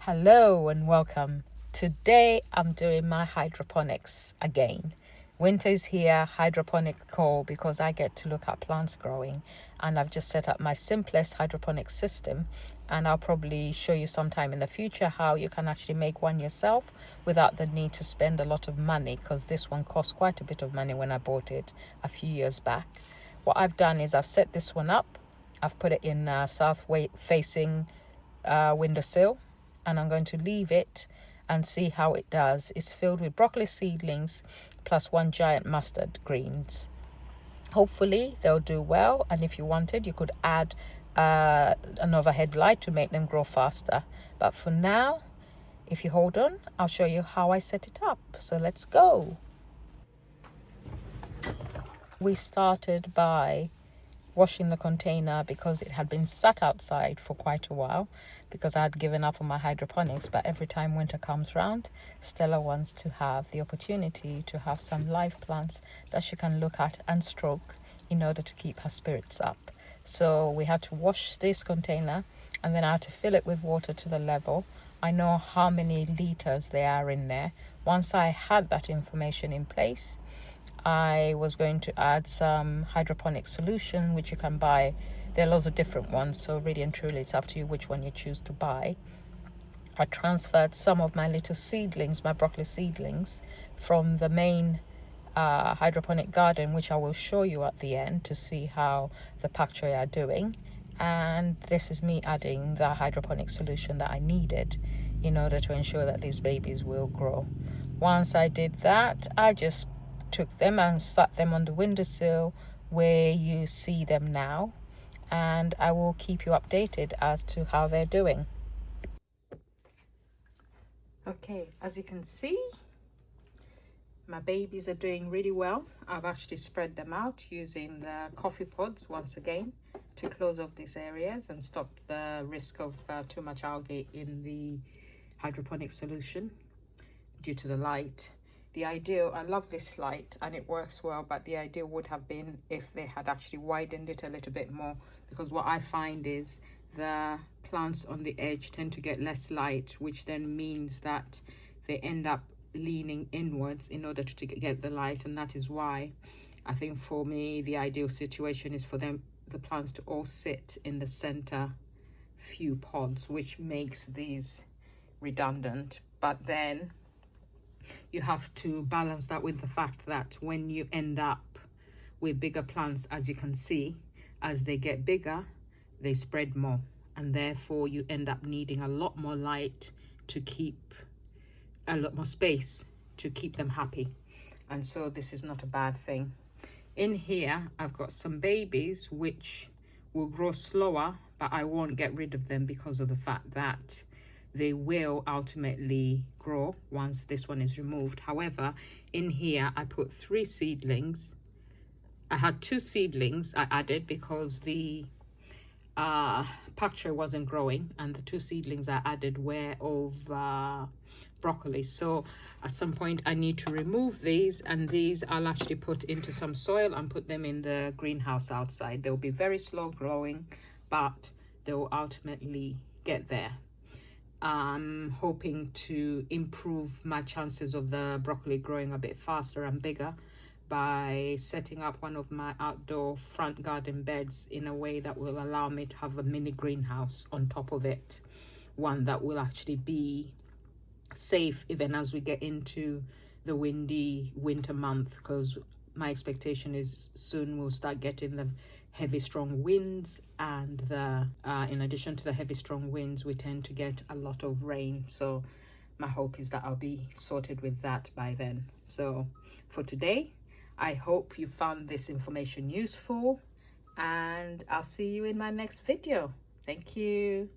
Hello and welcome. Today I'm doing my hydroponics again. Winter is here, hydroponic call, because I get to look at plants growing, and I've just set up my simplest hydroponic system, and I'll probably show you sometime in the future how you can actually make one yourself without the need to spend a lot of money, because this one cost quite a bit of money when I bought it a few years back. What I've done is I've set this one up. I've put it in south facing windowsill, and I'm going to leave it and see how it does. It's filled with broccoli seedlings plus one giant mustard greens. Hopefully they'll do well, and if you wanted you could add an overhead light to make them grow faster. But for now, if you hold on, I'll show you how I set it up. So let's go. We started by washing the container because it had been sat outside for quite a while, because I had given up on my hydroponics. But every time winter comes round, Stella wants to have the opportunity to have some live plants that she can look at and stroke in order to keep her spirits up. So we had to wash this container, and then I had to fill it with water to the level. I know how many liters there are in there. Once I had that information in place, I was going to add some hydroponic solution, which you can buy. There are lots of different ones, so really and truly it's up to you which one you choose to buy. I transferred some of my little seedlings, my broccoli seedlings, from the main hydroponic garden, which I will show you at the end to see how the pak choy are doing. And this is me adding the hydroponic solution that I needed in order to ensure that these babies will grow. Once I did that, I just took them and sat them on the windowsill where you see them now, and I will keep you updated as to how they're doing. Okay, as you can see, my babies are doing really well. I've actually spread them out using the coffee pods once again to close off these areas and stop the risk of too much algae in the hydroponic solution due to the light. The idea, I love this light and it works well, but the idea would have been if they had actually widened it a little bit more, because what I find is the plants on the edge tend to get less light, which then means that they end up leaning inwards in order to get the light. And that is why I think for me the ideal situation is for the plants to all sit in the center few pods, which makes these redundant. But then you have to balance that with the fact that when you end up with bigger plants, as you can see, as they get bigger, they spread more, and therefore you end up needing a lot more light to keep a lot more space to keep them happy. And so this is not a bad thing. In here, I've got some babies which will grow slower, but I won't get rid of them because of the fact that they will ultimately grow once this one is removed. However, in here I put 3 seedlings. I had 2 seedlings I added because the pak choy wasn't growing, and the 2 seedlings I added were of broccoli. So at some point I need to remove these, and these I'll actually put into some soil and put them in the greenhouse outside. They'll be very slow growing, but they will ultimately get there. I'm hoping to improve my chances of the broccoli growing a bit faster and bigger by setting up one of my outdoor front garden beds in a way that will allow me to have a mini greenhouse on top of it, one that will actually be safe even as we get into the windy winter month, because my expectation is soon we'll start getting the heavy strong winds, and the in addition to the heavy strong winds, we tend to get a lot of rain. So my hope is that I'll be sorted with that by then. So for today, I hope you found this information useful, and I'll see you in my next video. Thank you.